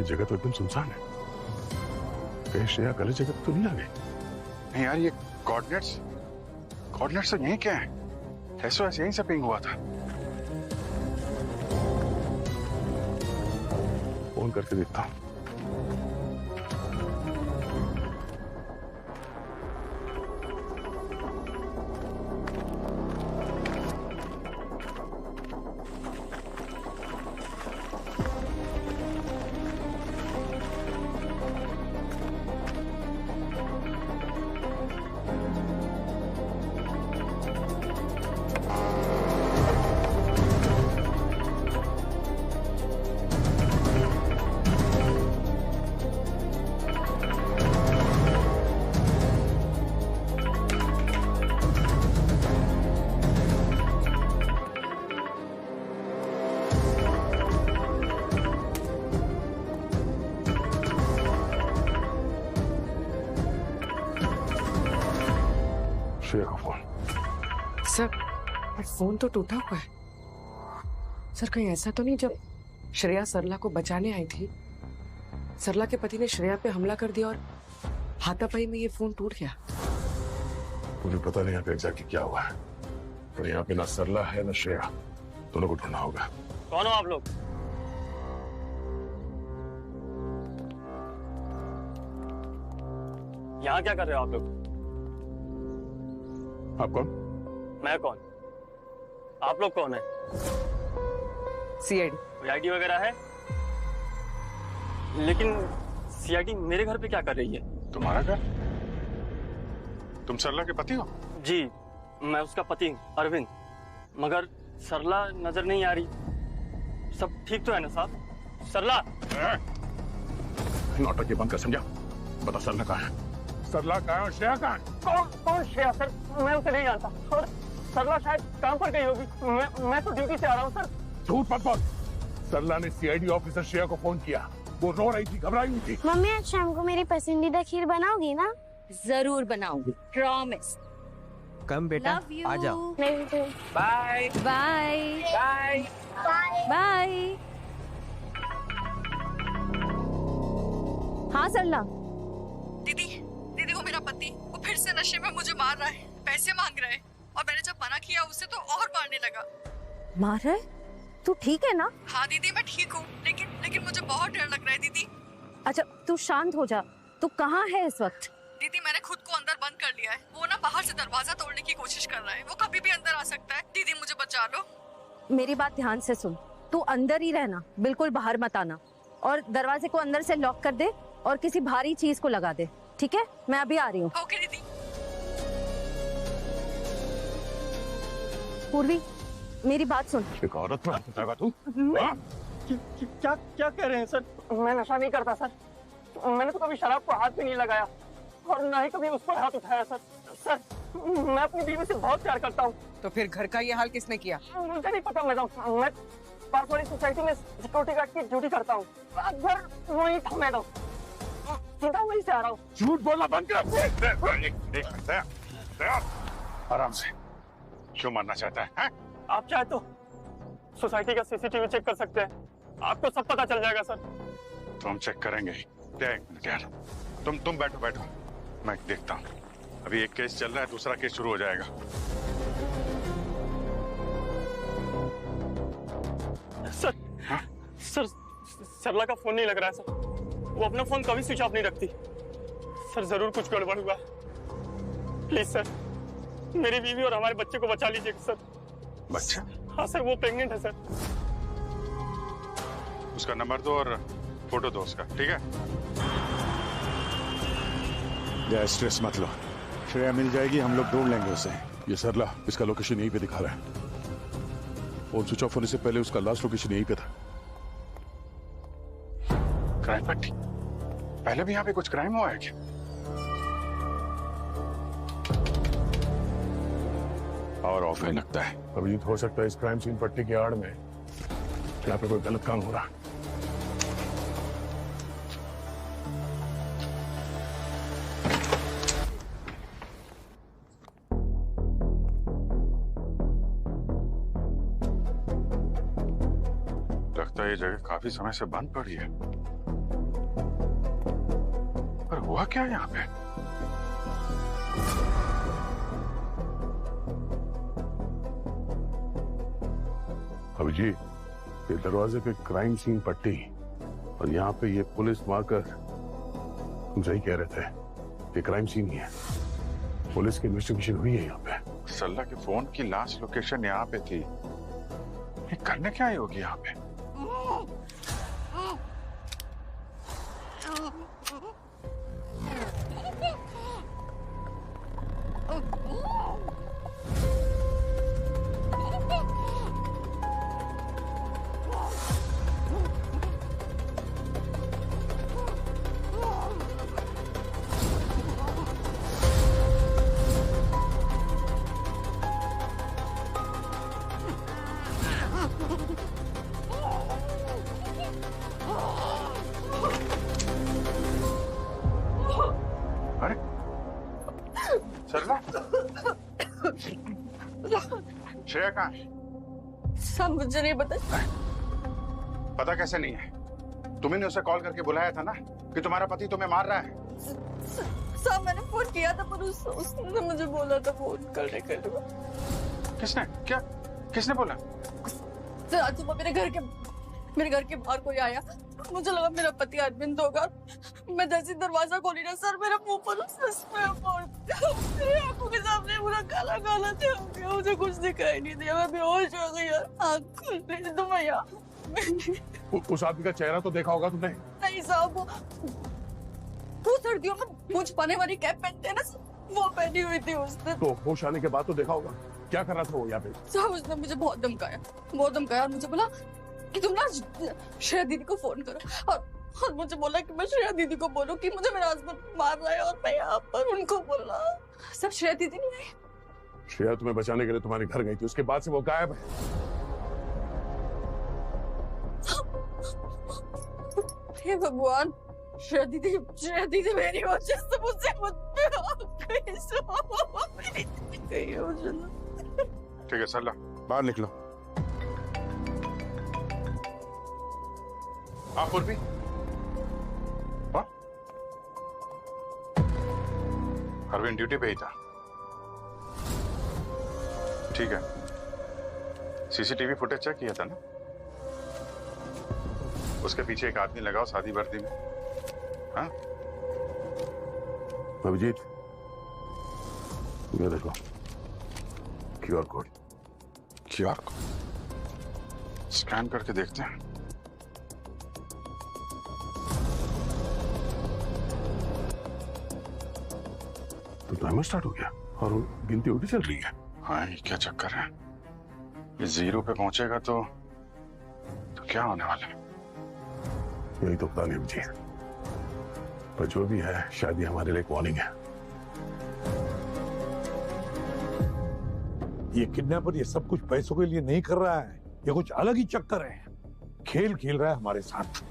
जगह तो एकदम सुनसान है। कहीं श्रेया गलत जगह तो नहीं आ गई? नहीं यार, ये कोऑर्डिनेट्स तो यही क्या है? एसओएस यहीं से पिंग हुआ था। फोन करके देखता हूँ। श्रेया का फोन। सर, फोन तो टूटा हुआ है। सर, कहीं ऐसा तो नहीं जब श्रेया सरला को बचाने आई थी, सरला के पति ने श्रेया पे हमला कर दिया और हाथापाई में ये फोन टूट गया? मुझे पता नहीं यहाँ पे एग्जैक्टली क्या हुआ है, पर यहाँ पे ना सरला है ना श्रेया, दोनों को ढूंढना होगा। कौन हो आप लोग? यहाँ क्या कर रहे हो आप लोग? आप कौन? मैं कौन? आप लोग कौन है? सीआईडी। कोई आईडी वगैरह है? लेकिन सीआईडी मेरे घर पे क्या कर रही है? तुम्हारा घर? तुम सरला के पति हो? जी, मैं उसका पति हूँ, अरविंद। मगर सरला नजर नहीं आ रही। सब ठीक तो है ना साहब? सरला! नौटंकी बंद कर, समझा? बता सरला कहाँ है? सरला कहाँ है और श्रेया कहाँ है? कौन श्रेया सर? मैं उसे नहीं जानता और सरला शायद काम पर गई होगी। मैं तो ड्यूटी से आ रहा हूँ सर। झूठ मत बोल। सरला ने सीआईडी ऑफिसर श्रेया को फोन किया, वो रो रही थी, घबराई हुई थी। मम्मी, आज शाम को मेरी पसंदीदा खीर बनाओगी ना? जरूर बनाऊंगी, प्रॉमिस। कम बेटा, आ जाओ। Bye bye bye bye. हाँ सरला। दीदी, दीदी वो मेरा पति, वो फिर से नशे में मुझे मार रहा है, पैसे मांग रहा है और मैंने जब मना किया उससे तो और मारने लगा। मार रहा है? तू ठीक है ना? हाँ दीदी, मैं ठीक हूँ, लेकिन मुझे बहुत डर लग रहा है दीदी। अच्छा तू शांत हो जा। तू कहाँ है इस वक्त? दीदी मैंने खुद को अंदर बंद कर लिया है। वो ना बाहर से दरवाजा तोड़ने की कोशिश कर रहा है, वो कभी भी अंदर आ सकता है। दीदी मुझे बचा लो। मेरी बात ध्यान से सुन। तू अंदर ही रहना, बिल्कुल बाहर मत आना। और दरवाजे को अंदर से लॉक कर दे और किसी भारी चीज को लगा दे, ठीक है? मैं अभी आ रही हूँ। ओके दीदी। पूर्वी, मेरी बात सुन। एक औरत पर हाथ उठाएगा तू? क्या कह रहे हैं सर? मैं नशा नहीं करता सर। मैंने तो कभी शराब को हाथ भी नहीं लगाया और ना ही कभी उस पर हाथ उठाया सर। सर, मैं अपनी बीवी से बहुत प्यार करता हूँ। तो फिर घर का ये हाल किसने किया? मुझे नहीं पता मैडम। मैं पास वाली सोसाइटी में सिक्योरिटी गार्ड की ड्यूटी करता हूँ। घर वहीं था मैडम, सीधा वहीं से आ रहा हूँ। झूठ बोलना बंद कर। आराम से। क्यों मारना चाहता है? आप चाहे तो सोसाइटी का सीसीटीवी चेक कर सकते हैं, आपको सब पता चल जाएगा सर। तो हम चेक करेंगे ही। एक मिनट यार, तुम बैठो, मैं देखता हूँ। अभी एक केस चल रहा है, दूसरा केस शुरू हो जाएगा। सर, हाँ? सर, सरला का फोन नहीं लग रहा है सर। वो अपना फोन कभी स्विच ऑफ नहीं रखती। सर जरूर कुछ गड़बड़ हुआ। प्लीज सर, मेरी बीवी और हमारे बच्चे को बचा लीजिए सर। बच्चा? हाँ सर, वो प्रेग्नेंट है सर। उसका नंबर दो और फोटो दो उसका, ठीक है? या स्ट्रेस मत लो, श्रेया मिल जाएगी, हम लोग ढूंढ लेंगे उसे। ये सरला, इसका लोकेशन यहीं पे दिखा रहा है। फोन स्विच ऑफ होने से पहले उसका लास्ट लोकेशन यहीं पे था। क्राइम पट्टी? पहले भी यहाँ पे कुछ क्राइम हुआ है क्या? और ऑफ है लगता है। अभिजीत, हो सकता है इस क्राइम सीन पट्टी की आड़ में यहाँ पे कोई गलत काम हो रहा है। लगता है ये जगह काफी समय से बंद पड़ी है। हुआ क्या यहाँ पे? अभिजीत, ये दरवाजे पे क्राइम सीन पट्टी और यहाँ पे ये पुलिस मार्कर, तुम सही कह रहे थे, ये क्राइम सीन ही है। पुलिस की इन्वेस्टिगेशन हुई है यहाँ पे। सरला के फोन की लास्ट लोकेशन यहाँ पे थी। ये करने क्या आई होगी यहाँ पे? अरे सरला, श्रेया कहाँ है? सब मुझे नहीं पता। पता कैसे नहीं है? तुम्ही ने उसे कॉल करके बुलाया था ना कि तुम्हारा पति तुम्हें मार रहा है। सब मैंने फोन किया था पर उसने मुझे बोला था फोन करने के लिए। किसने? क्या किसने बोला? सर आज सुबह मेरे घर के बाहर कोई आया, मुझे लगा मेरा पति अरविंद होगा। मैं जैसे दरवाजा खोली ना सर, मेरा मुंह पर मेरी आंखों के सामने पूरा काला काला छप गया। मुझे कुछ दिखाई नहीं दिया, मैं बेहोश हो गई यार। आँख खुल गई तो मैं यहाँ। उस आदमी का चेहरा तो देखा होगा तुमने? नहीं साहब, वो सर्दियों में मूंछ पाने वाली कैप पहनते हैं ना, वो पहनी हुई थी उसने। तो होश आने के बाद तो देखा होगा। क्या कर रहा था वो यहाँ पे? साहब उसने मुझे बहुत धमकाया और मुझे बोला कि तुम ना श्रेया दीदी को फोन करो और मुझे बोला कि मैं श्रेया दीदी को बोलूं कि मुझे मेरा हस्बैंड मार रहा है और मैं यहाँ पर उनको बोला। सब श्रेया दीदी नहीं आई। श्रेया तुम्हें बचाने के लिए तुम्हारे घर गई थी, उसके बाद से वो गायब है। हे भगवान, श्रेया दीदी मेरी वजह से मुझसे ठीक है सरला, बाहर निकलो। आप पूर्वी अरविंद ड्यूटी पे ही था। ठीक है, सीसीटीवी फुटेज चेक किया था ना? उसके पीछे एक आदमी लगाओ शादी वर्दी में। हाँ अभिजीत, ये देखो QR code. QR code scan करके देखते हैं। तो टाइमर स्टार्ट हो गया और गिनती उल्टी चल रही है। हाँ, ये क्या चक्कर है? ये 0 पे पहुंचेगा तो क्या होने वाला है? यही तो पता नहीं मुझे, पर जो भी है शायद ये हमारे लिए एक वार्निंग है। ये किडनैपर ये सब कुछ पैसों के लिए नहीं कर रहा है, ये कुछ अलग ही चक्कर है। खेल खेल रहा है हमारे साथ।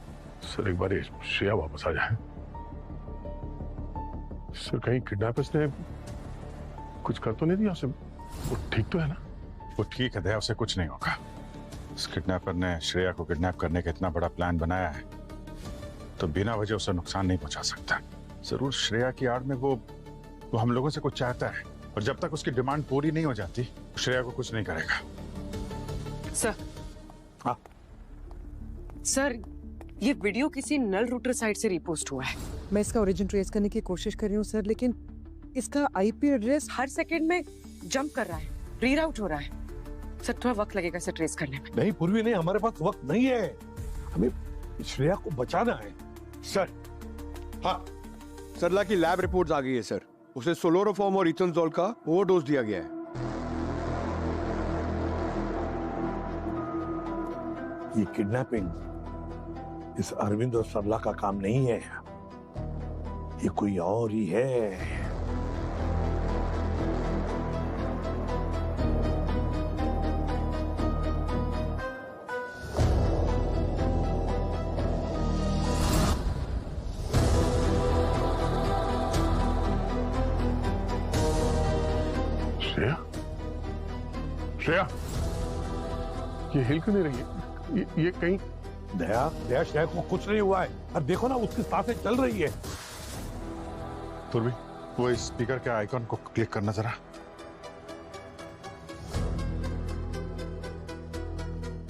सर एक बार श्रेया वापस आ जाए। सर कहीं किडनैपर्स ने कुछ कर तो नहीं दिया उसे? वो ठीक तो है ना? वो ठीक है दया, उसे कुछ नहीं होगा। उस किडनैपर ने श्रेया को किडनैप करने का इतना बड़ा प्लान बनाया है तो बिना वजह उसे नुकसान नहीं पहुंचा सकता। जरूर श्रेया की आड़ में वो हम लोगों से कुछ चाहता है और जब तक उसकी डिमांड पूरी नहीं हो जाती श्रेया को कुछ नहीं करेगा। सर, हाँ सर ये वीडियो किसी नल रूटर साइट से रिपोस्ट हुआ है। मैं इसका ओरिजिन ट्रेस करने की कोशिश कर रही हूँ सर, लेकिन इसका आईपी एड्रेस हर सेकंड में जंप कर रहा है, रीराउट हो रहा है। सर थोड़ा वक्त लगेगा इसे ट्रेस करने में। नहीं पूर्वी नहीं, हमारे पास वक्त नहीं है, हमें श्रेया को बचाना है। सर हाँ, सरला की लैब रिपोर्ट्स आ गई है सर। उसे सोलोरोफॉर्म और इथेनॉल का ओवरडोज दिया गया है। ये किडनैपिंग इस अरविंद और सरला का काम नहीं है, ये कोई और ही है। श्रेया, श्रेया, ये हिल क्यों नहीं रही है? ये कहीं दया श्रेया को कुछ नहीं हुआ है और देखो ना उसकी सांसें चल रही है। पूर्वी, वो स्पीकर के आइकॉन को क्लिक करना जरा।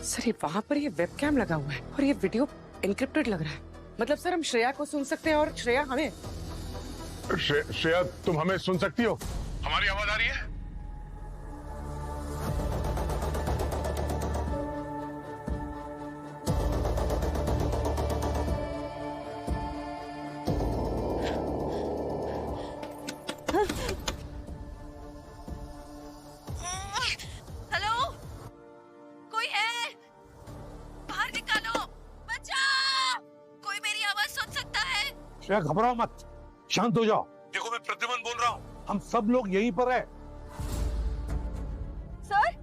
सर ये वहां पर ये वेबकैम लगा हुआ है और ये वीडियो एन्क्रिप्टेड लग रहा है। मतलब सर हम श्रेया को सुन सकते हैं और श्रेया हमें। श्रेया तुम हमें सुन सकती हो? हमारी आवाज आ रही है? हेलो, कोई है? बाहर निकालो, बचाओ! कोई मेरी आवाज सुन सकता है? श्रेया घबराओ मत, शांत हो जाओ। देखो मैं प्रद्युमन बोल रहा हूँ, हम सब लोग यहीं पर है। सर,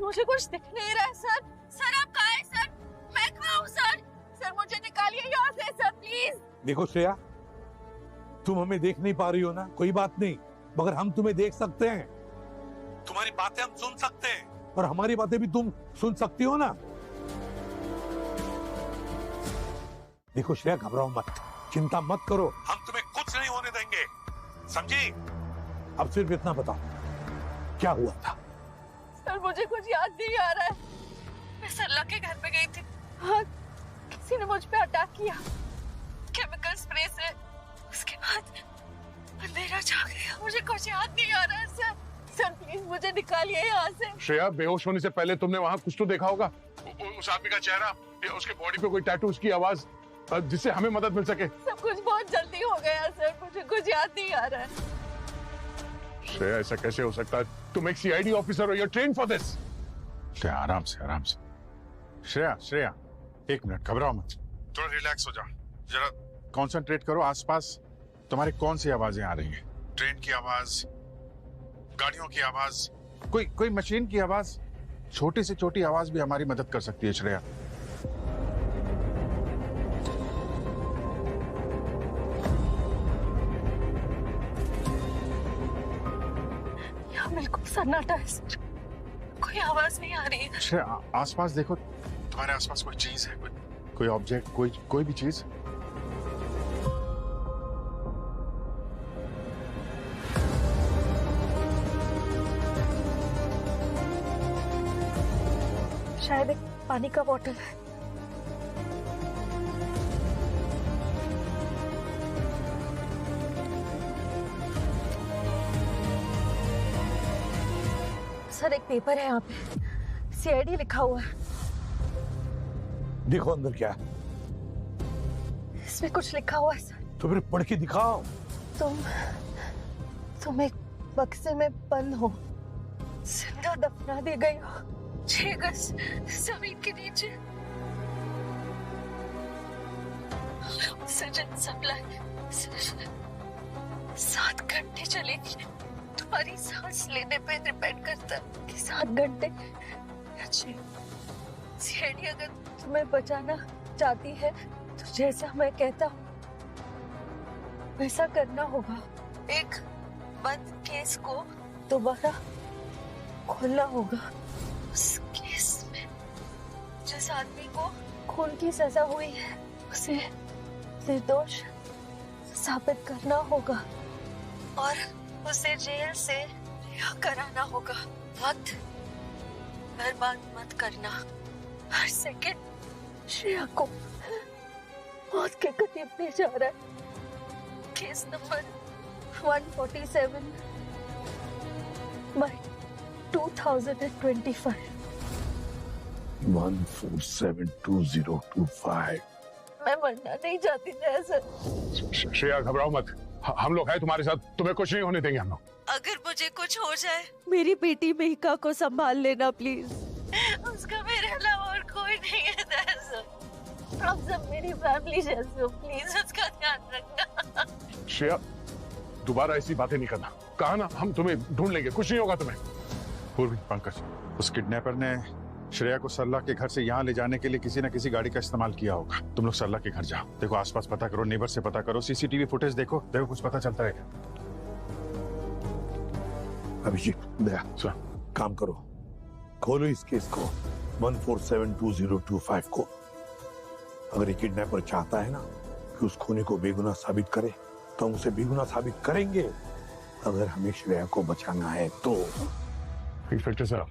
मुझे कुछ दिख नहीं रहा है सर। सर आप कहाँ हैं सर? मैं कहाँ हूँ सर? सर मुझे निकालिए यहाँ से सर प्लीज। देखो श्रेया, तुम हमें देख नहीं पा रही हो ना, कोई बात नहीं, मगर हम तुम्हें देख सकते हैं। तुम्हारी बातें हम सुन सकते हैं और हमारी बातें भी तुम सुन सकती हो ना। देखो श्रेया घबराओ मत, चिंता मत करो, हम तुम्हें कुछ नहीं होने देंगे, समझी? अब सिर्फ इतना बताओ, क्या हुआ था? सर मुझे कुछ याद नहीं आ रहा है। मैं सरला के घर पे गई थी। हाँ, किसी ने मुझ पे अटैक किया केमिकल स्प्रे से। उसके बाद अंधेरा छा गया, मुझे कुछ याद नहीं आ रहा है सर। सर प्लीज मुझे निकालिए यहाँ से। श्रेया बेहोश होने से पहले तुमने वहां कुछ तो देखा होगा, उस आदमी का चेहरा या उसके बॉडी पे कोई टैटू, उसकी आवाज, जिससे हमें मदद मिल सके। सब कुछ बहुत जल्दी हो गया सर, मुझे कुछ याद नहीं आ रहा है। श्रेया ऐसा कैसे हो सकता है? तुम एक सीआईडी ऑफिसर हो, you are trained for this. Shreya आराम से, आराम से। श्रेया, श्रेया एक मिनट, घबराओ मत, थोड़ा रिलैक्स हो जाओ, जरा कंसंट्रेट करो। आसपास तुम्हारी कौन सी आवाजें आ रही हैं? ट्रेन की आवाज, गाड़ियों की आवाज, कोई मशीन की आवाज? छोटी से छोटी आवाज भी हमारी मदद कर सकती है श्रेया। यहाँ बिल्कुल सन्नाटा है सर, कोई आवाज नहीं आ रही है। श्रेया आसपास देखो, तुम्हारे आसपास कोई चीज है, कोई ऑब्जेक्ट, कोई भी चीज? शायद एक पानी का बोतल है। सर एक पेपर है यहाँ पे, सीआईडी लिखा हुआ है। देखो अंदर क्या है। इसमें कुछ लिखा हुआ है सर। तो फिर पढ़ के दिखाओ। तुम एक बक्से में बंद हो, जिंदा दफना दी गई हो 6 गज जमीन के नीचे। ऑक्सीजन सप्लाई सिर्फ 7 घंटे चलेगी। तुम्हारी सांस लेने पे डिपेंड करता है कि 7 घंटे या 6। सीआईडी अगर तुम्हें बचाना चाहती है तो जैसा मैं कहता हूँ वैसा करना होगा। एक बंद केस को दोबारा खोलना होगा। उस केस में जिस आदमी को खून की सजा हुई है उसे निर्दोष साबित करना होगा और उसे जेल से रिहा कराना होगा। वक्त बर्बाद मत करना। हर सेकंड श्रेया को मौत के करीब ले जा रहा है। Case number 147 by 2025। 1472025। मैं मरना नहीं चाहती थी सर। श्रेया घबराओ मत, हम लोग हैं तुम्हारे साथ, तुम्हें कुछ नहीं होने देंगे हम लोग। अगर मुझे कुछ हो जाए मेरी बेटी मेहिका को संभाल लेना प्लीज। उसका मेरे अलावा और कोई नहीं है सर। आप सब मेरी फैमिली जैसे हो, प्लीज उसका ध्यान रखना। श्रेया दोबारा ऐसी बातें नहीं करना, कहा ना हम तुम्हें ढूंढ लेंगे, कुछ नहीं होगा तुम्हें। पूर्वी, पंकज, उस किडनैपर ने श्रेया को सरला के घर से यहाँ ले जाने के लिए किसी न किसी गाड़ी का इस्तेमाल किया होगा। तुम लोग सरला के घर जाओ, देखो आसपास पता करो, नेबर से पता करो, सीसीटीवी फुटेज देखो कुछ पता चलता है। अभिजीत, दया, काम करो, खोलो इस केस को, 1472025 को। अगर ये किडनैपर चाहता है ना कि उस खूनी को बेगुनाह साबित करे तो हम उसे बेगुनाह साबित करेंगे। अगर हमें श्रेया को बचाना है तो। इंस्पेक्टर साहब,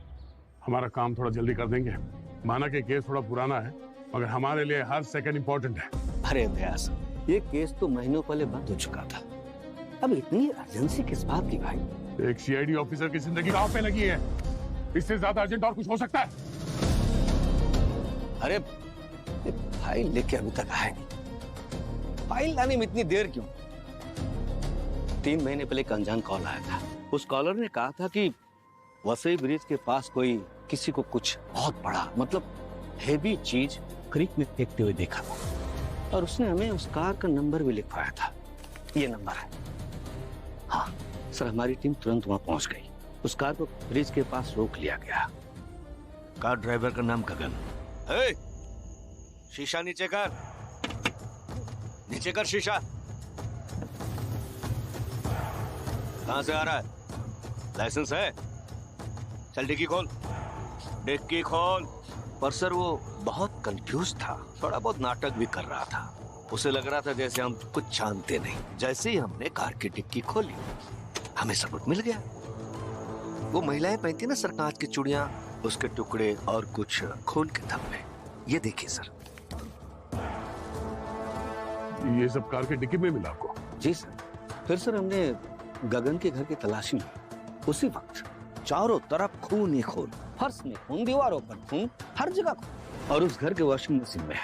हमारा काम थोड़ा जल्दी कर देंगे। माना कि केस थोड़ा पुराना है, मगर हमारे लिए हर सेकंड इंपॉर्टेंट है। अरे व्यास, ये केस तो महीनों पहले बंद हो चुका था, अब इतनी अर्जेंसी किस बात की भाई? एक सीआईडी ऑफिसर की जिंदगी दांव पे लगी है, इससे ज्यादा अर्जेंट और कुछ हो सकता है? अरे फाइल लेके अभी तक आया नहीं, फाइल लाने में इतनी देर क्यों? 3 महीने पहले एक अनजान कॉल आया था। उस कॉलर ने कहा था कि वसई ब्रिज के पास कोई किसी को कुछ बहुत बड़ा, मतलब हेवी चीज क्रीक में फेंकते हुए देखा था, और उसने हमें उस कार का नंबर भी लिखवाया था। ये नंबर है। हाँ सर, हमारी टीम तुरंत वहां पहुंच गई। उस कार को ब्रिज के पास रोक लिया गया। कार ड्राइवर का नाम गगन। शीशा नीचे कर, नीचे कर शीशा। कहां से आ रहा है? लाइसेंस है? चल डिक्की खोल, डिक्की खोल। पर सर वो बहुत कंफ्यूज था, थोड़ा बहुत नाटक भी कर रहा था। उसे लग रहा था जैसे हम कुछ जानते नहीं। जैसे ही हमने कार की डिक्की खोली, हमें सबूत मिल गया। वो महिलाएं पहनती ना सर कांच की चूड़ियां, उसके टुकड़े और कुछ खून के धब्बे। ये देखिए सर। ये सब कार के डिक्की में मिला आपको? जी सर। फिर सर हमने गगन के घर की तलाशी ली। उसी वक्त चारों तरफ खून ही खून, फर्श में खून, दीवारों पर खून, हर जगह खून। और उस घर के वॉशिंग मशीन में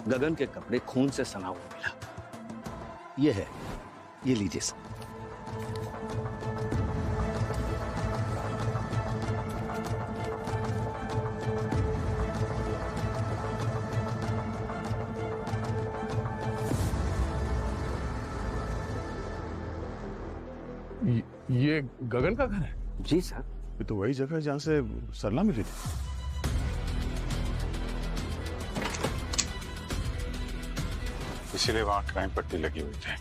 गगन के कपड़े खून से सना हुआ मिला। ये है, ये लीजिए सर। ये गगन का घर है? जी सर। ये तो वही जगह है जहां से सरला मिली थी। इसीलिए वहां क्राइम पट्टी लगी हुई थी।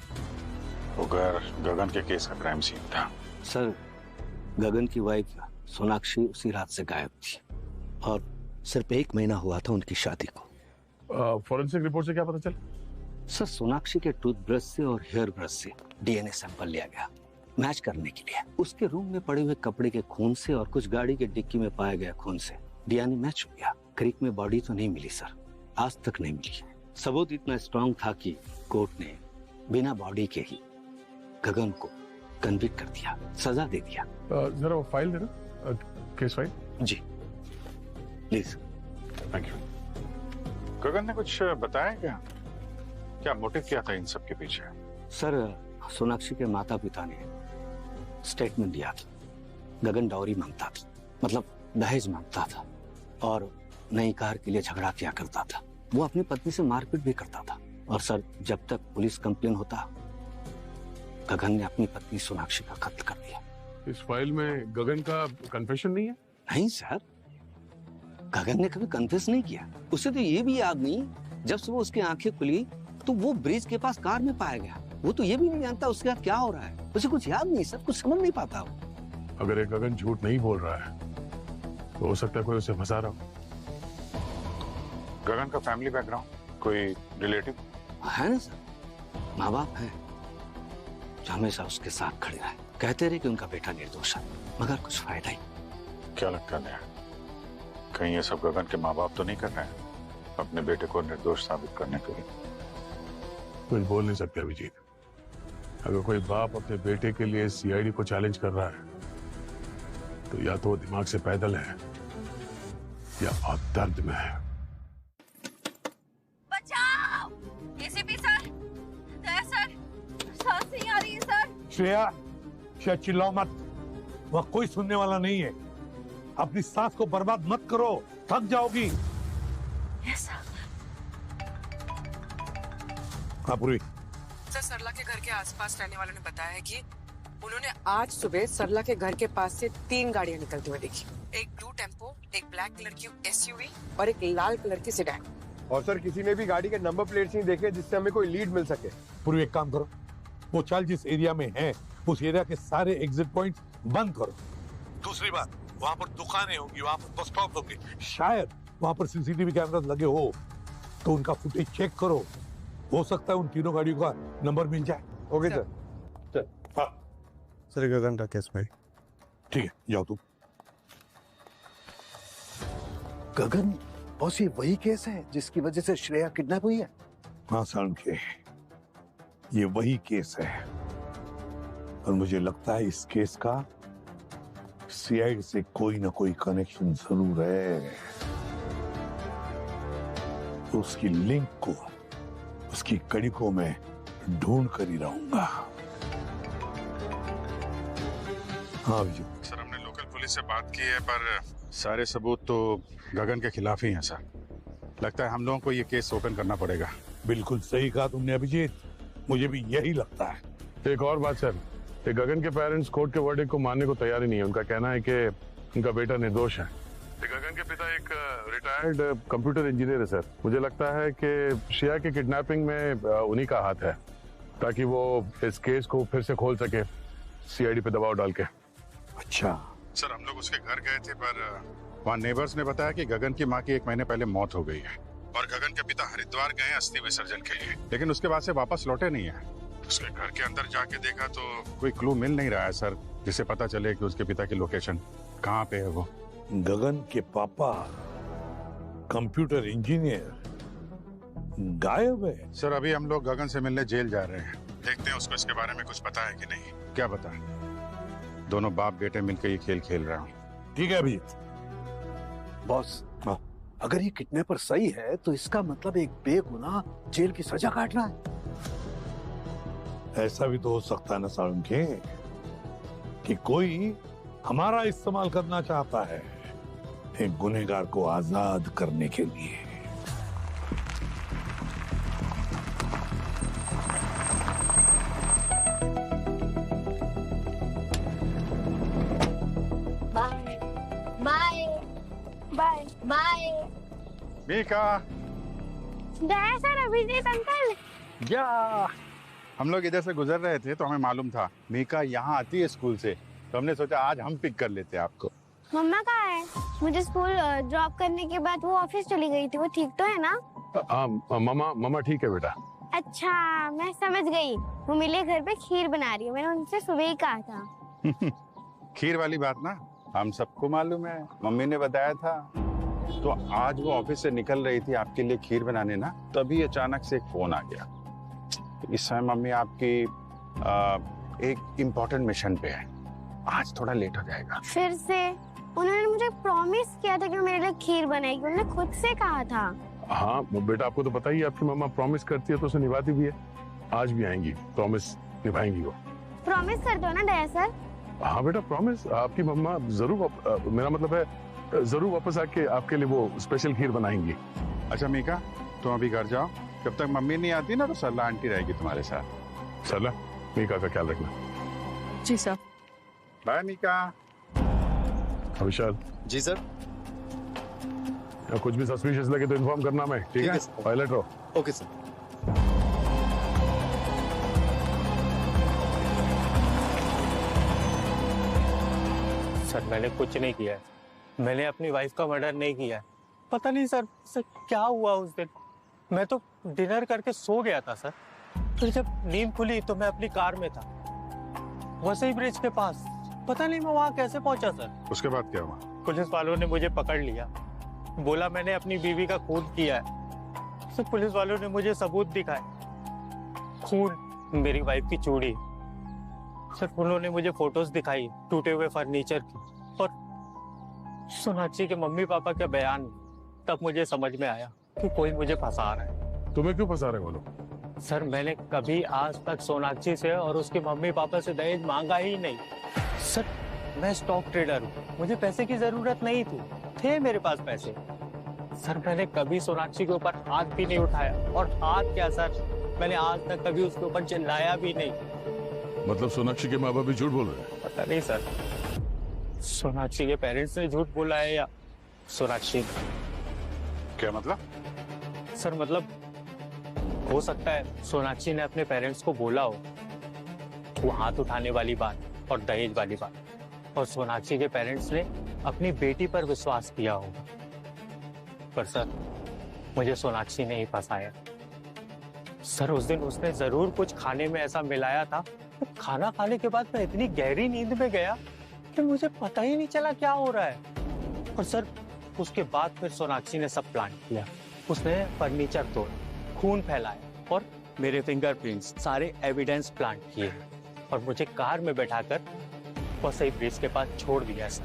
वो घर गगन के केस का क्राइम सीन था। सर गगन की वाइफ सोनाक्षी उसी रात से गायब थी, और सिर्फ 1 महीना हुआ था उनकी शादी को। फॉरेंसिक रिपोर्ट से क्या पता चला? सर सोनाक्षी के टूथब्रश से और हेयर ब्रश से डीएनए सैंपल लिया गया मैच करने के लिए। उसके रूम में पड़े हुए कपड़े के खून से और कुछ गाड़ी के डिक्की में पाया गया खून से डीएनए मैच हो गया। क्रीक में बॉडी तो नहीं मिली सर, आज तक नहीं मिली। सबूत इतना स्ट्रांग था कि कोर्ट ने बिना बॉडी के ही गगन को कन्विक्ट कर दिया, सजा दे दिया। जरा वो फाइल देना, केस फाइल। जी प्लीज। Thank you. गगन ने कुछ बताया क्या? क्या मोटिव क्या था इन सब के पीछे? सर सोनाक्षी के माता पिता ने स्टेटमेंट दिया था, गगन डाउरी मांगता था, मतलब दहेज मांगता था, और नई कार के लिए झगड़ा किया करता था। वो अपनी पत्नी से मारपीट भी करता था। और सर जब तक पुलिस कंप्लेन होता, गगन ने अपनी पत्नी सोनाक्षी का कत्ल कर दिया। इस फाइल में गगन का कन्फेशन नहीं है? नहीं सर, गगन ने कभी कन्फेस नहीं किया। उसे तो ये भी याद नहीं, जब सुबह उसकी आंखें खुली तो वो ब्रिज के पास कार में पाया गया। वो तो ये भी नहीं जानता उसके साथ क्या हो रहा है। उसे कुछ याद नहीं सर, कुछ समझ नहीं पाता वो। अगर एक गगन झूठ नहीं बोल रहा है तो हो सकता है कोई उसे फंसा रहा हो। गगन का फैमिली बैकग्राउंड, कोई रिलेटिव है ना सर? माँ बाप है जो हमेशा उसके साथ खड़े रहे, कहते रहे कि उनका बेटा निर्दोष है, मगर कुछ फायदा ही। क्या लगता है, कहीं ये सब गगन के माँ बाप तो नहीं कर रहे हैं अपने बेटे को निर्दोष साबित करने के लिए? कुछ बोल नहीं सकते अभिजीत। अगर कोई बाप अपने बेटे के लिए सीआईडी को चैलेंज कर रहा है तो या तो वो दिमाग से पैदल है या बहुत दर्द में है। बचाओ! एसीपी सर, दया सर, सांस नहीं आ रही है सर। श्रेया चिल्लाओ मत, वह कोई सुनने वाला नहीं है। अपनी सांस को बर्बाद मत करो, थक जाओगी। Yes sir. हाँ पूरी। सर सरला के घर के आसपास रहने वालों ने बताया है कि उन्होंने आज सुबह सरला के घर के पास से 3 गाड़ियां निकलती हुई देखी। एक ब्लू टेम्पो, एक ब्लैक कलर की एसयूवी और एक लाल कलर की सेडान। और सर किसी ने भी गाड़ी के नंबर प्लेट्स नहीं देखे जिससे हमें कोई लीड मिल सके। पूरी एक काम करो, वो चाल जिस एरिया में है उस एरिया के सारे एग्जिट पॉइंट्स बंद करो। दूसरी बात, वहाँ पर दुकानें होंगी, वहाँ पर बस स्टॉप होंगे, शायद वहाँ पर सीसीटीवी कैमरास लगे हो तो उनका फुटेज चेक करो। हो सकता है उन तीनों गाड़ियों का नंबर मिल जाए। Okay sir. हाँ सर गगन का केस में। ठीक है, जाओ तुम। गगन बॉस, ये वही केस है जिसकी वजह से श्रेया किडनैप हुई है? हाँ सारण के, ये वही केस है और मुझे लगता है इस केस का सीआईडी से कोई ना कोई कनेक्शन जरूर है। तो उसकी लिंक को, उसकी कड़ी को मैं ढूंढ कर ही रहूंगा। हाँ विजय सर, हमने लोकल पुलिस से बात की है पर सारे सबूत तो गगन के खिलाफ ही हैं सर। लगता है हम लोगों को ये केस ओपन करना पड़ेगा। बिल्कुल सही कहा तुमने अभिजीत, मुझे भी यही लगता है। एक और बात सर, ये गगन के पेरेंट्स कोर्ट के वर्डिक्ट को मानने को तैयार ही नहीं है। उनका कहना है कि उनका बेटा निर्दोष है। गगन के पिता एक रिटायर्ड कंप्यूटर इंजीनियर है सर। मुझे लगता है कि श्रेया की किडनैपिंग में उन्हीं का हाथ है, ताकि वो इस केस को फिर से खोल सके सीआईडी पे दबाव डाल के। अच्छा सर, हम लोग उसके घर गए थे पर वहाँ नेबर्स ने बताया कि गगन की माँ की 1 महीने पहले मौत हो गई है और गगन के पिता हरिद्वार गए अस्थि विसर्जन के लिए, लेकिन उसके बाद से वापस लौटे नहीं है। उसके घर के अंदर जाके देखा तो कोई क्लू मिल नहीं रहा है सर, जिससे पता चले कि उसके पिता की लोकेशन कहाँ पे है। वो गगन के पापा कंप्यूटर इंजीनियर गायब है। सर, अभी हम लोग गगन से मिलने जेल जा रहे हैं। देखते हैं उसको इसके बारे में कुछ पता है कि नहीं। क्या पता, दोनों बाप बेटे मिलकर ये खेल खेल रहे हैं। ठीक है अभी बॉस, अगर ये किडनैपर सही है तो इसका मतलब एक बेगुनाह जेल की सजा काट रहा है। ऐसा भी तो हो सकता है ना सारुण के, कि कोई हमारा इस्तेमाल करना चाहता है एक गुनहगार को आजाद करने के लिए। Bye bye bye bye. Mika, गया सर अभिजीत अंकल? या हम लोग इधर से गुजर रहे थे तो हमें मालूम था मीका यहाँ आती है स्कूल से, तो हमने सोचा आज हम पिक कर लेते हैं आपको। मम्मा कहाँ है? मुझे स्कूल ड्रॉप करने के बाद वो ऑफिस चली गई थी, वो ठीक तो है ना? मामा ठीक है बेटा। अच्छा, मैं समझ गई। वो मेरे घर पे खीर बना रही है, मैंने उनसे सुबह ही कहा था। खीर वाली बात ना हम सबको मालूम है, मम्मी ने बताया था। तो आज वो ऑफिस से निकल रही थी आपके लिए खीर बनाने ना, तभी अचानक से एक फोन आ गया। इस समय मम्मी आपकी एक इम्पोर्टेंट मिशन पे है, आज थोड़ा लेट हो जाएगा। फिर से? उन्होंने मुझे प्रॉमिस किया था कि वो मेरे लिए खीर बनाएगी, उन्होंने खुद से कहा था। हाँ बेटा, आपको तो पता ही है, आपकी मम्मा प्रॉमिस करती है तो उसे निभाती भी है। आज भी आएंगी, प्रॉमिस निभाएंगी वो। प्रॉमिस कर दो ना दया सर। हाँ बेटा, प्रॉमिस। आपकी मम्मा जरूर, मेरा मतलब है जरूर वापस आके आपके लिए वो स्पेशल खीर बनाएंगी। अच्छा मीका, तुम अभी घर जाओ, जब तक मम्मी नहीं आती ना तो सरला आंटी रहेगी तुम्हारे साथ। सरला, मीका का ख्याल रखना। जी सर। बाय मीका। विशाल जी सर। कुछ भी सस्पिशियस लगे तो इन्फॉर्म करना मैं, ठीक है? पायलट रहो। Okay sir. सर, मैंने कुछ नहीं किया है। मैंने अपनी वाइफ का मर्डर नहीं किया है। पता नहीं सर क्या हुआ उस दिन। मैं तो डिनर करके सो गया था सर। फिर जब नींद खुली तो मैं अपनी कार में था, वसई ब्रिज के पास। पता नहीं मैं वहाँ कैसे पहुंचा सर। उसके बाद क्या हुआ? पुलिस वालों ने मुझे पकड़ लिया, बोला मैंने अपनी बीवी का खून किया है। सर, पुलिस वालों ने मुझे सबूत दिखाए, खून, मेरी वाइफ की चूड़ी। सर, उन्होंने मुझे फोटोज दिखाई टूटे हुए फर्नीचर की और सोनाक्षी के मम्मी पापा के बयान। तब मुझे समझ में आया कि कोई मुझे फंसा रहा है। तुम्हें क्यों फंसा रहे वो लोग? सर, मैंने कभी आज तक सोनाक्षी से और उसके मम्मी पापा से दहेज मांगा ही नहीं। सर, मैं स्टॉक ट्रेडर हूँ, मुझे पैसे की जरूरत नहीं थी, थे मेरे पास पैसे। सर, मैंने कभी सोनाक्षी के ऊपर हाथ भी नहीं उठाया, और हाथ क्या सर, मैंने आज तक कभी उसके ऊपर चिल्लाया भी नहीं। मतलब सोनाक्षी के माँ बाप भी झूठ बोल रहे हैं? पता नहीं सर, सोनाक्षी के पेरेंट्स ने झूठ बोला है या सोनाक्षी ने। क्या मतलब? सर, मतलब हो सकता है सोनाक्षी ने अपने पेरेंट्स को बोला हो वो हाथ उठाने वाली बात और दहेज वाली बात, और सोनाक्षी के पेरेंट्स ने अपनी बेटी पर विश्वास किया होगा। पर सर, मुझे सोनाक्षी ने ही फंसाया। सर, उस दिन उसने जरूर कुछ खाने में ऐसा मिलाया था खाना खाने के बाद मैं इतनी गहरी नींद में गया कि मुझे पता ही नहीं चला क्या हो रहा है। और सर उसके बाद फिर सोनाक्षी ने सब प्लान किया। उसने फर्नीचर तोड़ा, खून फैलाया और मेरे फिंगरप्रिंट्स सारे एविडेंस प्लांट किए और मुझे कार में बैठाकर वसई ब्रिज के पास छोड़ दिया। सर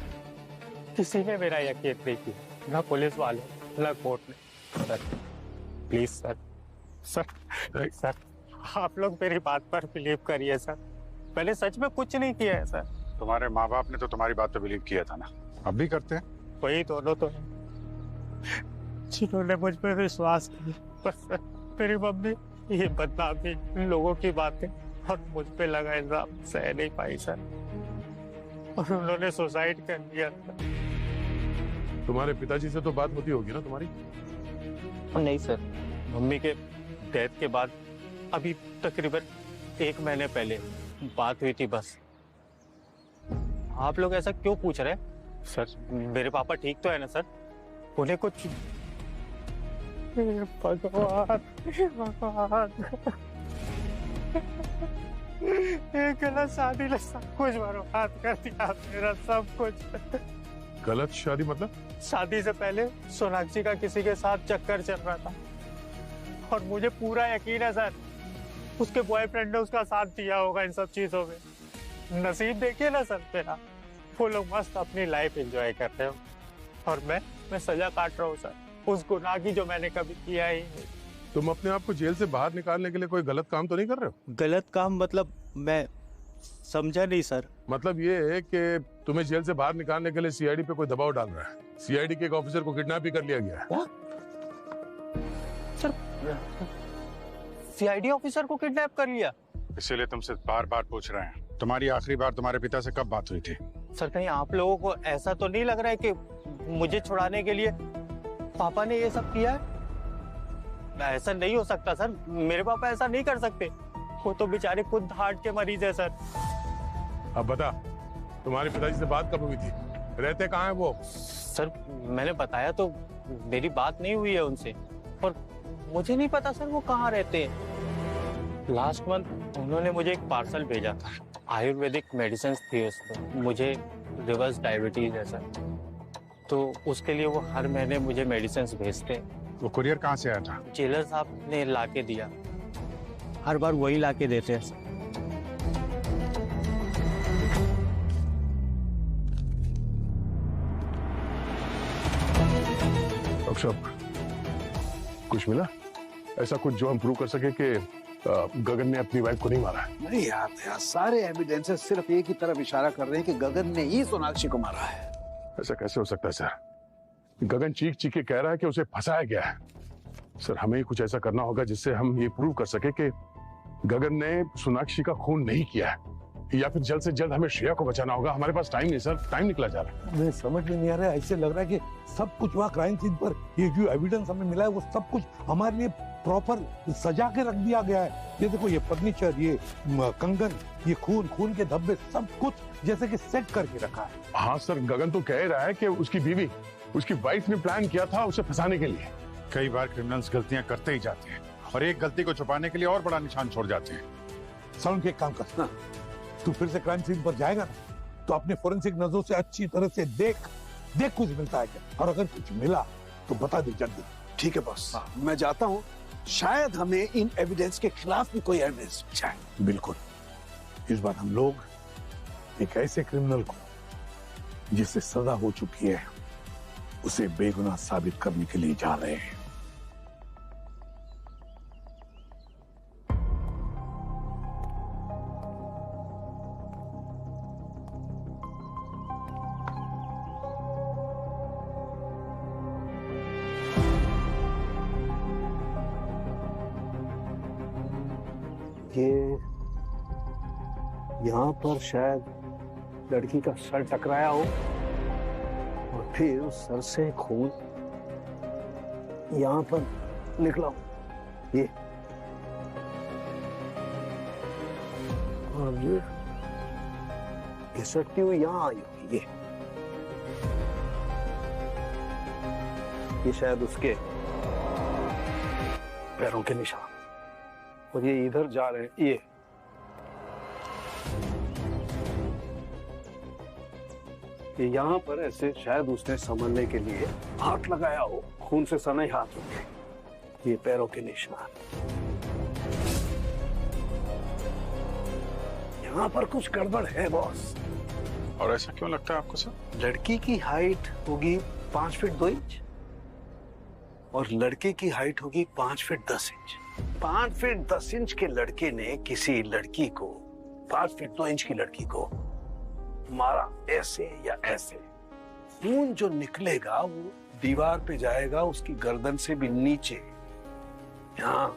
किसी ने मेरा यकीन नहीं किया, ना पुलिस वाले ना कोर्ट ने। Sir please sir, sir sir आप लोग मेरी बात पर बिलीव करिए सर, मैंने सच में कुछ नहीं किया है सर। तुम्हारे माँ बाप ने तो तुम्हारी बात पे बिलीव किया था ना, अब भी करते हैं। वही दोनों तो हैं जिन्होंने मुझ पर विश्वास किया, पर सर मेरी मम्मी ये बदनामी लोगों की बातें और मुझ पे लगा इल्जाम सह नहीं पाई सर, और उन्होंने सुसाइड कर लिया। तुम्हारे पिताजी से तो बात होती होगी ना तुम्हारी? नहीं सर, मम्मी के डेथ के बाद अभी तकरीबन 1 महीने पहले बात हुई थी बस। आप लोग ऐसा क्यों पूछ रहे हैं? सर मेरे पापा ठीक तो है ना सर? उन्हें कुछ भगवान भगवान ये गलत शादी ने सब कुछ बर्बाद कर दिया, मेरा सब कुछ। गलत शादी मतलब? शादी से पहले सोनाक्षी का किसी के साथ चक्कर चल रहा था और मुझे पूरा यकीन है सर उसके बॉयफ्रेंड ने उसका साथ दिया होगा इन सब चीजों में। नसीब देखिए ना सर मेरा, वो लोग मस्त अपनी लाइफ एंजॉय कर रहे हो और मैं सजा काट रहा हूँ सर उस गुनाह की जो मैंने कभी किया ही नहीं। तुम अपने आप को जेल से बाहर निकालने के लिए कोई गलत काम तो नहीं कर रहे हो? गलत काम मतलब मैं समझा नहीं सर। मतलब ये है कि तुम्हें जेल से बाहर निकालने के लिए सीआईडी पे कोई दबाव डाल रहा है। सीआईडी के एक ऑफिसर को किडनैप भी कर लिया गया है। सर सीआईडी ऑफिसर को किडनैप कर लिया? इसीलिए तुमसे बार बार पूछ रहे हैं, तुम्हारी आखिरी बार तुम्हारे पिता से कब बात हुई थी? सर कहीं आप लोगों को ऐसा तो नहीं लग रहा है कि मुझे छुड़ाने के लिए पापा ने ये सब किया है? ऐसा नहीं हो सकता सर, मेरे पापा ऐसा नहीं कर सकते, वो तो बेचारे खुद हार्ट के मरीज है सर। अब बता, तुम्हारे पिताजी से बात कब हुई थी? रहते कहाँ हैं वो? सर मैंने बताया तो मेरी बात नहीं हुई है उनसे, और मुझे नहीं पता सर वो कहाँ रहते हैं। लास्ट मंथ उन्होंने मुझे एक पार्सल भेजा था, आयुर्वेदिक मेडिसिन थी उसमें। मुझे रिवर्स डायबिटीज है सर, तो उसके लिए वो हर महीने मुझे मेडिसिन भेजते हैं। वो कुरियर कहाँ से आया था? जेलर साहब ने लाके दिया, हर बार वही लाके देते हैं सर। अब कुछ मिला ऐसा कुछ जो हम प्रूव कर सके कि गगन ने अपनी वाइफ को नहीं मारा है? नहीं यार, सारे एविडेंसेस सिर्फ एक ही तरफ इशारा कर रहे हैं कि गगन ने ही सोनाक्षी को मारा है। ऐसा कैसे हो सकता है सर? गगन चीख चीख के कह रहा है कि उसे फंसाया गया है। सर हमें ही कुछ ऐसा करना होगा जिससे हम ये प्रूव कर सके कि गगन ने सोनाक्षी का खून नहीं किया है, या फिर जल्द से जल्द हमें श्रेया को बचाना होगा। हमारे पास टाइम नहीं सर, टाइम निकला जा रहा है। मैं समझ में नहीं आ रहा है, ऐसे लग रहा है कि सब कुछ वहाँ क्राइम सीन पर ये जो एविडेंस हमें मिला है वो सब कुछ हमारे लिए प्रॉपर सजा के रख दिया गया है। ये देखो, ये फर्नीचर, ये कंगन, ये खून के धब्बे, सब कुछ जैसे कि सेट करके रखा है। हाँ सर, गगन तो कह रहा है कि उसकी बीवी, उसकी वाइफ ने प्लान किया था उसे फंसाने के लिए। कई बार क्रिमिनल्स गलतियां करते ही जाते हैं और एक गलती को छुपाने के लिए और बड़ा निशान छोड़ जाते हैं। साउंड के एक काम कर, तू फिर से क्राइम सीन पर जाएगा ना तो अपने फोरेंसिक नजरों से अच्छी तरह से देख कुछ मिलता है क्या, और अगर कुछ मिला तो बता दे जल्दी। ठीक है बॉस, मैं जाता हूँ, शायद हमें इन एविडेंस के खिलाफ भी कोई एविडेंस मिल जाए। बिल्कुल, इस बार हम लोग एक ऐसे क्रिमिनल को जिसे सजा हो चुकी है उसे बेगुनाह साबित करने के लिए जा रहे हैं। यहाँ पर शायद लड़की का सर टकराया हो और फिर उस सर से खून यहाँ पर निकला हो, ये और ये घिसटती हुई यहाँ आई होगी। ये शायद उसके पैरों के निशान, और ये इधर जा रहे हैं। कि यहाँ पर ऐसे शायद उसने संभलने के लिए हाथ लगाया हो, खून से सने हाथ होंगे, ये पैरों के निशान। यहाँ पर कुछ गड़बड़ है बॉस। और ऐसा क्यों लगता है आपको सर? लड़की की हाइट होगी 5 फीट 2 इंच और लड़के की हाइट होगी 5 फीट 10 इंच। 5 फीट 10 इंच के लड़के ने किसी लड़की को 5 फीट 2 इंच की लड़की को मारा ऐसे या ऐसे। खून जो निकलेगा वो दीवार पे जाएगा उसकी गर्दन से भी नीचे, यहाँ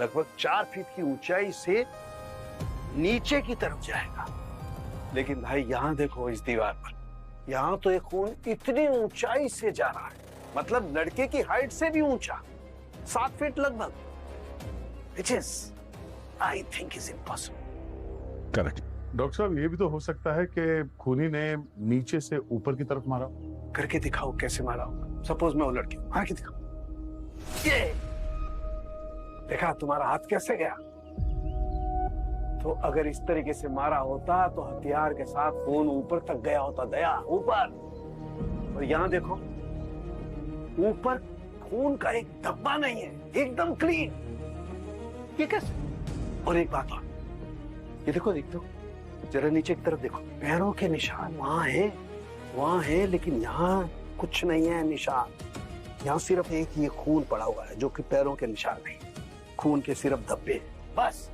लगभग 4 फीट की ऊंचाई से नीचे की तरफ जाएगा। लेकिन भाई यहाँ देखो इस दीवार पर, यहाँ तो एक खून इतनी ऊंचाई से जा रहा है, मतलब लड़के की हाइट से भी ऊंचा, 7 फीट लगभग, which is I think is impossible। Correct. Doctor साहब ये भी तो हो सकता है कि खूनी ने नीचे से ऊपर की तरफ मारा। करके दिखाओ कैसे मारा होगा। सपोज मैं वो लड़की हूं, मार के दिखाओ। ये देखा तुम्हारा हाथ कैसे गया? तो अगर इस तरीके से मारा होता तो हथियार के साथ खून ऊपर तक गया होता, दया ऊपर। और यहाँ देखो ऊपर खून का एक धब्बा नहीं है, एकदम क्लीन। ये कैसे? और एक बात और, ये देखो देख दो जरा नीचे की तरफ देखो, पैरों के निशान वहां है लेकिन यहाँ कुछ नहीं है निशान। यहाँ सिर्फ एक ये खून पड़ा हुआ है जो कि पैरों के निशान नहीं, खून के सिर्फ धब्बे बस।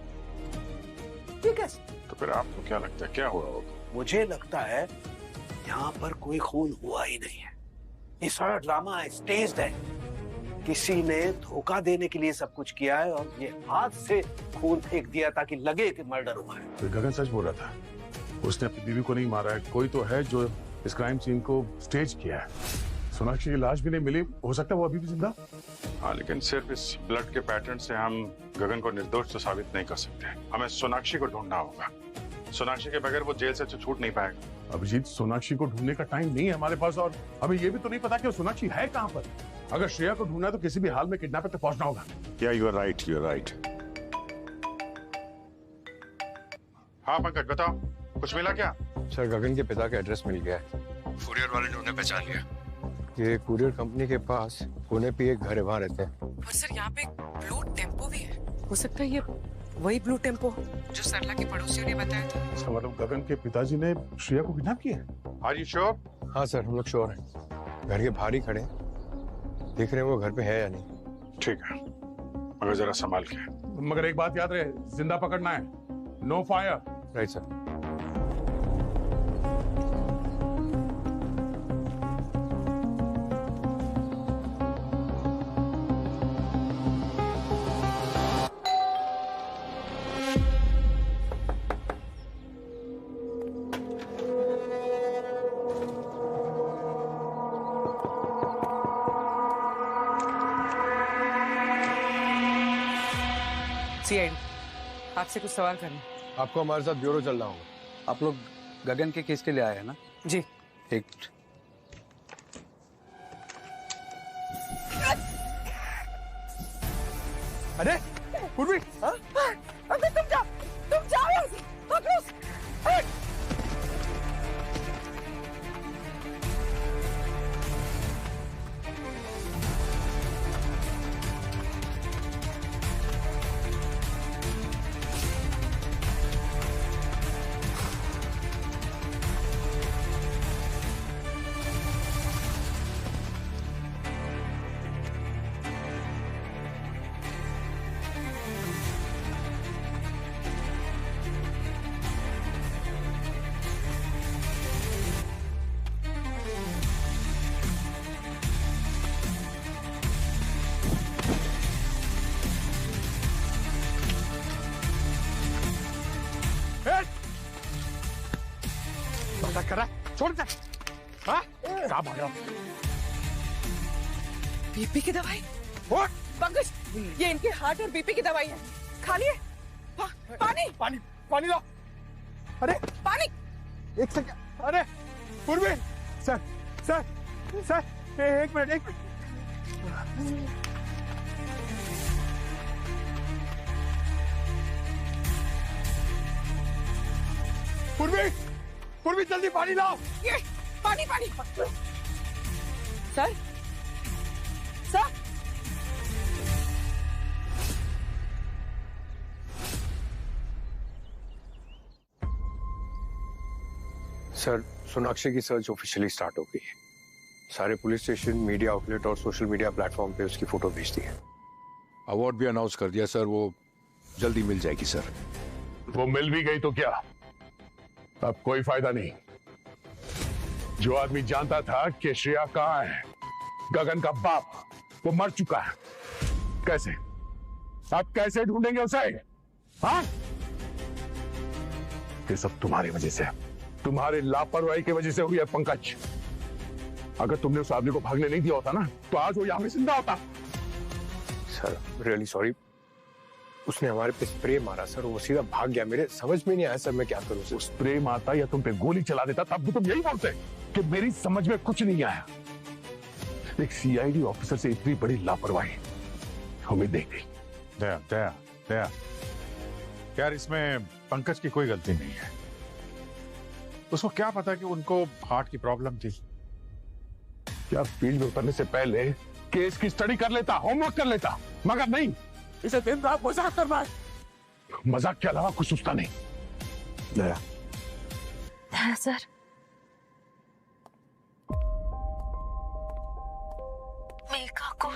ठीक है। तो फिर आपको क्या लगता है क्या हुआ होगा? मुझे लगता है यहाँ पर कोई खून हुआ ही नहीं है, ये सारा ड्रामा स्टेज्ड है। किसी ने धोखा देने के लिए सब कुछ किया है और ये हाथ से खून फेंक दिया ताकि लगे कि मर्डर हुआ है। तो गगन सच बोल रहा था, उसने अपनी बीवी को नहीं मारा है, कोई तो है जो इस क्राइम सीन को स्टेज किया है। सोनाक्षी की लाश भी नहीं मिली, हो सकता है वो अभी भी जिंदा। हाँ, लेकिन सिर्फ इस ब्लड के पैटर्न से हम गगन को निर्दोष तो साबित नहीं कर सकते। हमें सोनाक्षी को ढूंढना होगा। सोनाक्षी के बगैर वो जेल से तो छूट नहीं पाएगा। अभिजीत, सोनाक्षी को ढूंढने का टाइम नहीं है हमारे पास, और हमें ये भी तो नहीं पता कि सोनाक्षी है कहाँ पर। अगर श्रेया को ढूंढना है तो किसी भी हाल में किडनैपर तक पहुंचना होगा। या यू आर राइट। हाँ पंकज बताओ, कुछ मिला क्या? सर गगन के पिता का एड्रेस मिल गया है। कुरियर वाले ने उन्हें पहचान लिया। ये कुरियर कंपनी के पास पुणे पे एक घर है, वहाँ रहते हैं। और सर यहाँ पे ब्लू टेम्पो भी है, हो सकता है ये वही ब्लू टेम्पो जो सरला के पड़ोसियों ने बताया था। इसका मतलब गगन के पिताजी ने श्रेया को किडनैप किया है। Are you sure? हाँ सर, हम लोग श्योर हैं। घर के बाहर ही खड़े देख रहे हैं वो घर पे है या नहीं। ठीक है, मगर जरा संभाल के। मगर एक बात याद रहे, जिंदा पकड़ना है, no fire. Right sir. CID आपसे कुछ सवाल करना। आपको हमारे साथ ब्यूरो चलना होगा। आप लोग गगन के केस के लिए आए हैं ना? जी। एक अरे पूर्वी, अबे तुम जाओ यहाँ से, पकड़ो उसे। करा छोड़ दे। हाँ क्या भाग रहा? बीपी की दवाई। पंकज, ये इनके हार्ट और बीपी की दवाई है, खा लिए। पानी लो। अरे पानी। एक सेकंड। अरे पूर्वी, सर एक मिनट। पूर्वी जल्दी पानी लाओ। ये पानी पानी। सर सर सर, सोनाक्षी की सर्च ऑफिशियली स्टार्ट हो गई है। सारे पुलिस स्टेशन, मीडिया आउटलेट और सोशल मीडिया प्लेटफॉर्म पे उसकी फोटो भेज दी है। अवार्ड भी अनाउंस कर दिया सर, वो जल्दी मिल जाएगी सर। वो मिल भी गई तो क्या, अब कोई फायदा नहीं। जो आदमी जानता था कि श्रेया कहाँ है, गगन का बाप, वो मर चुका है। कैसे, अब कैसे ढूंढेंगे उसे? हाँ, ये सब तुम्हारी वजह से, तुम्हारी लापरवाही की वजह से हुई है पंकज। अगर तुमने उस आदमी को भागने नहीं दिया होता ना, तो आज वो यहां पे जिंदा होता। सर रियली सॉरी, उसने हमारे पे स्प्रे मारा सर, वो सीधा भाग गया। मेरे समझ में नहीं आया सर, मैं क्या करूं सर। स्प्रे मारता या तुम पे गोली चला देता, तब भी तुम यही बोलते कि मेरी समझ में कुछ नहीं आया। एक सीआईडी ऑफिसर से इतनी बड़ी लापरवाही उम्मीद नहीं थी। दया दया दया, यार इसमें पंकज की कोई गलती नहीं है। उसको क्या पता कि उनको हार्ट की प्रॉब्लम थी। क्या फील्ड में उतरने से पहले केस की स्टडी कर लेता, होमवर्क कर लेता, मगर नहीं, इसे दिन रात मजाक कर रहा है। मजाक के अलावा कुछ सोचता नहीं। दया सर, मेघा को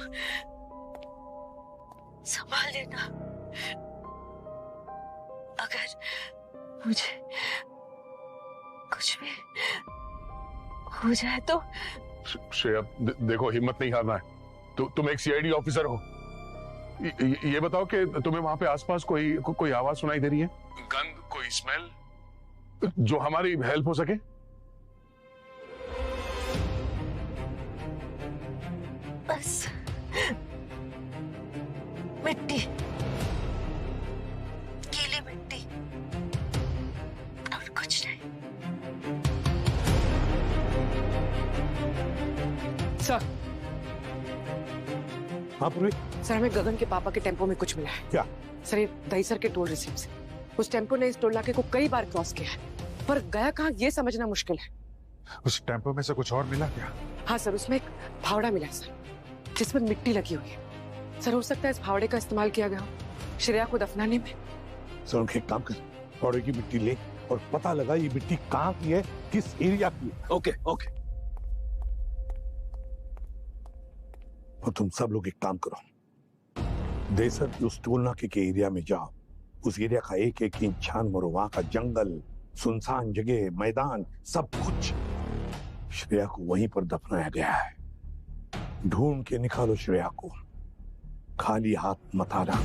संभाल लेना। अगर मुझे कुछ भी हो जाए तो। श्रेया देखो, हिम्मत नहीं हारना है। तुम एक सीआईडी ऑफिसर हो। ये बताओ कि तुम्हें वहां पे आसपास कोई आवाज सुनाई दे रही है, गंध, कोई स्मेल जो हमारी हेल्प हो सके? बस मिट्टी, गीली मिट्टी और कुछ नहीं। सर, हाँ पूर्वी। सर हमें गगन के पापा के टेम्पो में कुछ मिला है। क्या? सर ये दही सर के टोल रिसीप्ट से। उस टेम्पो ने इस टोल नाके को कई बार क्रॉस किया है, पर गया कहाँ ये समझना मुश्किल है। उस टेम्पो में से कुछ और मिला क्या? हाँ सर, उसमें एक फावड़ा मिला है सर, जिसमें मिट्टी लगी हुई है। सर हो सकता है इस फावड़े का इस्तेमाल किया गया हो श्रेया को दफनाने में। सर उनके एक काम कर, फावड़े की मिट्टी ले और पता लगा ये मिट्टी कहाँ की है, किस एरिया की है। Okay okay. और तुम सब लोग एक काम करो, देसर की उस टोल नाके के एरिया में जाओ, उस एरिया का एक एक इंच छान मारो। वहां का जंगल, सुनसान जगह, मैदान, सब कुछ श्रेया को वहीं पर दफनाया गया है। ढूंढ के निकालो श्रेया को, खाली हाथ मत आना।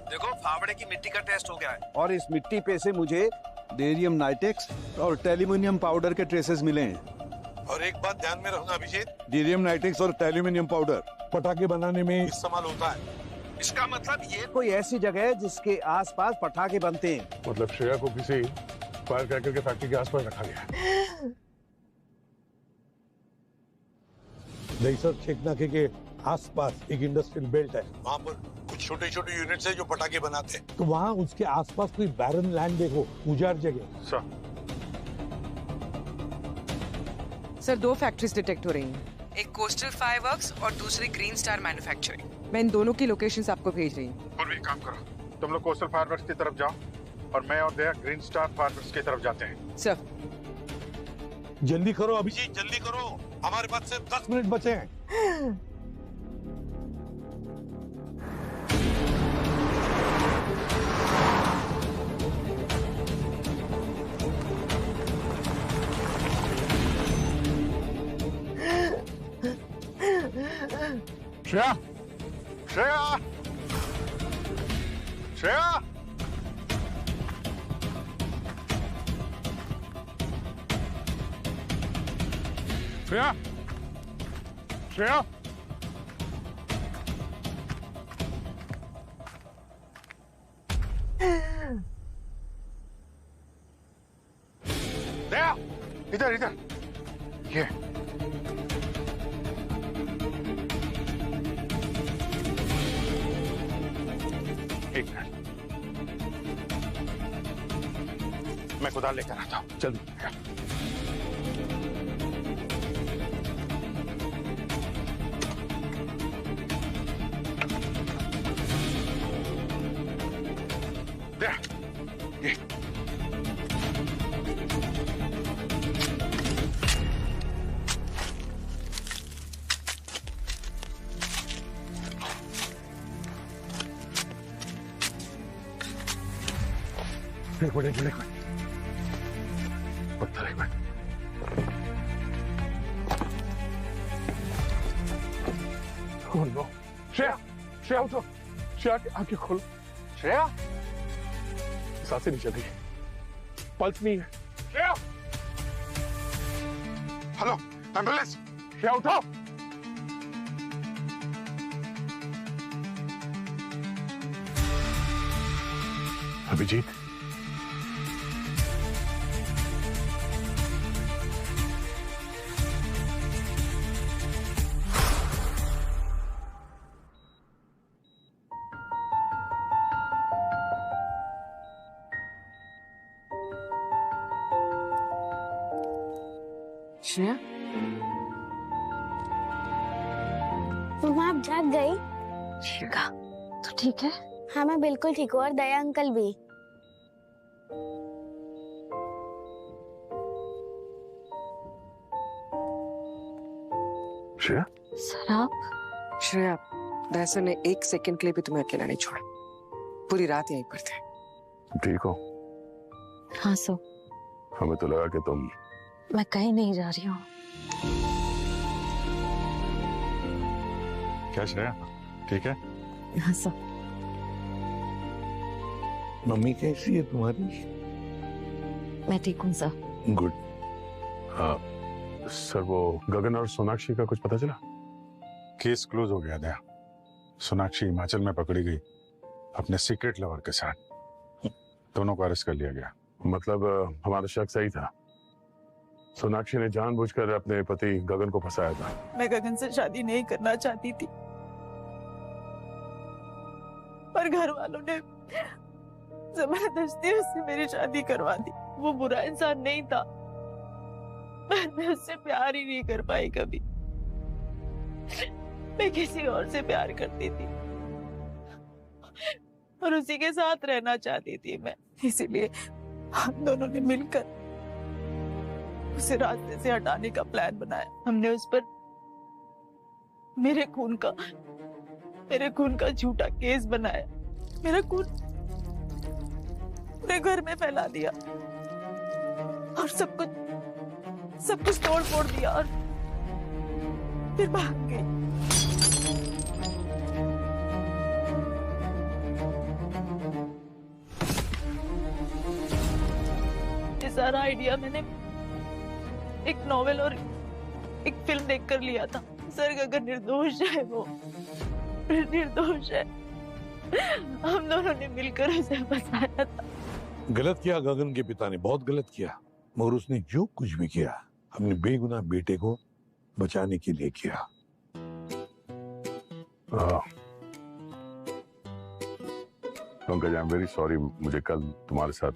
देखो, फावड़े की मिट्टी का टेस्ट हो गया है और इस मिट्टी पे से मुझे बेरियम नाइट्रेक्स और टेल्यूमिनियम पाउडर के ट्रेसेस मिले हैं। और एक बात ध्यान में रखना अभिजीत, बेरियम नाइट्रेक्स और टेल्यूमिनियम पाउडर पटाखे बनाने में इस्तेमाल होता है। इसका मतलब ये कोई ऐसी जगह है जिसके आसपास पटाखे बनते हैं। मतलब श्रेया को किसी फायर क्रैकर के फैक्ट्री के आसपास रखा गया है। दहीसर छेकनाके के आसपास एक इंडस्ट्रियल बेल्ट है, वहाँ पर कुछ छोटे छोटे यूनिट्स है जो पटाखे बनाते हैं। तो वहाँ उसके आसपास कोई बैरन लैंड देखो, उजाड़ जगह। सर 2 फैक्ट्रीज डिटेक्ट हो रही हैं, एक कोस्टल फायरवर्क्स और दूसरी ग्रीन स्टार मैन्युफैक्चरिंग। मैं इन दोनों की लोकेशंस आपको भेज रही हूँ। पूर्वी काम करो, तुम लोग कोस्टल फायरवर्क्स की तरफ जाओ और मैं और दया ग्रीन स्टार फायरवर्क्स की तरफ जाते हैं। सर जल्दी करो अभिजीत, जल्दी करो, हमारे पास सिर्फ 10 मिनट बचे हैं। श्रेया, श्रेया, श्रेया, श्रेया, श्रेया, दया, इधर इधर, ये एक मिनट, मैं कुदाल लेकर आता हूँ। चल। दया, ये एक मिनट, पत्थर एक minute. Oh no. Shreya, Shreya उठो, श्रेया की आंखें खोलो। श्रेया, सांसें नहीं चल रही, पल्स नहीं है। Shreya, hello, ambulance. श्रेया उठो। अभिजीत, श्रेया, मम्मा आप जाग गई? शिल्का, तू ठीक है? हाँ मैं बिल्कुल ठीक हूँ और दया अंकल भी। श्रेया, सर आप? श्रेया, दहसन ने एक सेकंड के लिए भी तुम्हें अकेला नहीं छोड़ा। पूरी रात यहीं पर थे। ठीक हो? हाँ सो। हमें तो लगा कि तुम। मैं कहीं नहीं जा रही हूँ। क्या श्रेया, ठीक है? हाँ सो। मम्मी कैसी है तुम्हारी? मैं ठीक हूँ सर। गुड। सर, वो गगन और सोनाक्षी का कुछ पता चला? केस क्लोज हो गया दया। सोनाक्षी हिमाचल में पकड़ी गई अपने सीक्रेट लवर के साथ। दोनों को अरेस्ट कर लिया गया। मतलब हमारा शक सही था। सोनाक्षी ने जानबूझकर अपने पति गगन को फंसाया था। मैं गगन से शादी नहीं करना चाहती थी, पर घर वालों ने जबरदस्ती उससे मेरी शादी करवा दी। वो बुरा इंसान नहीं था, मैं उससे प्यार ही नहीं कर पाई कभी। मैं किसी और से प्यार करती थी और उसी के साथ रहना चाहती थी मैं। इसीलिए हम दोनों ने मिलकर उसे रास्ते से हटाने का प्लान बनाया। हमने उस पर मेरे खून का झूठा केस बनाया। मेरा खून पूरे घर में फैला दिया और सब कुछ तोड़ फोड़ दिया और फिर भाग गई। ये सारा आइडिया मैंने एक नॉवेल और एक फिल्म देखकर लिया था। सर गगन निर्दोष है, वो निर्दोष है। हम दोनों ने मिलकर उसे फंसाया था। गलत किया गगन के पिता ने, बहुत गलत किया। मगर उसने जो कुछ भी किया अपने बेगुनाह बेटे को बचाने के लिए किया। Pankaj, I am very sorry. मुझे कल तुम्हारे साथ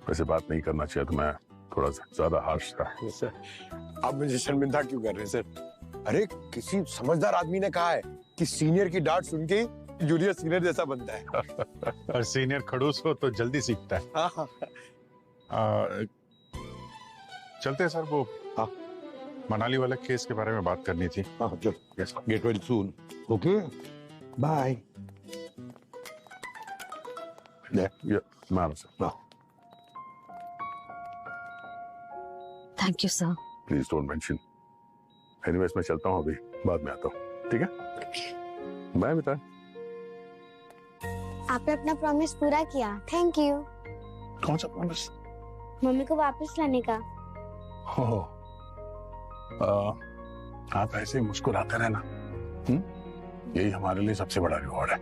वैसे बात नहीं करना चाहिए था। मैं थोड़ा सा ज्यादा हार्श था। सर, आप मुझे शर्मिंदा क्यों कर रहे हैं सर? अरे किसी समझदार आदमी ने कहा है कि सीनियर की डांट सुन के जूनियर सीनियर जैसा बनता है। और सीनियर खड़ूस हो तो जल्दी सीखता है। हाँ। चलते हैं सर, वो हाँ। मनाली वाले केस के बारे में बात करनी थी। हाँ, चलो। Get well soon. Okay, bye. Thank you sir. Please don't mention. Anyways मैं चलता हूँ, अभी बाद में आता हूँ। ठीक है, बाय बेटा। आपने अपना प्रॉमिस पूरा किया, थैंक यू। कौन सा प्रॉमिस? मम्मी को वापस लाने का। आप ऐसे ही मुस्कुराते रहना। यही हमारे लिए सबसे बड़ा रिवॉर्ड है,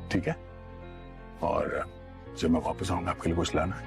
ठीक है? और जब मैं वापस आऊंगा आपके लिए कुछ लाना है।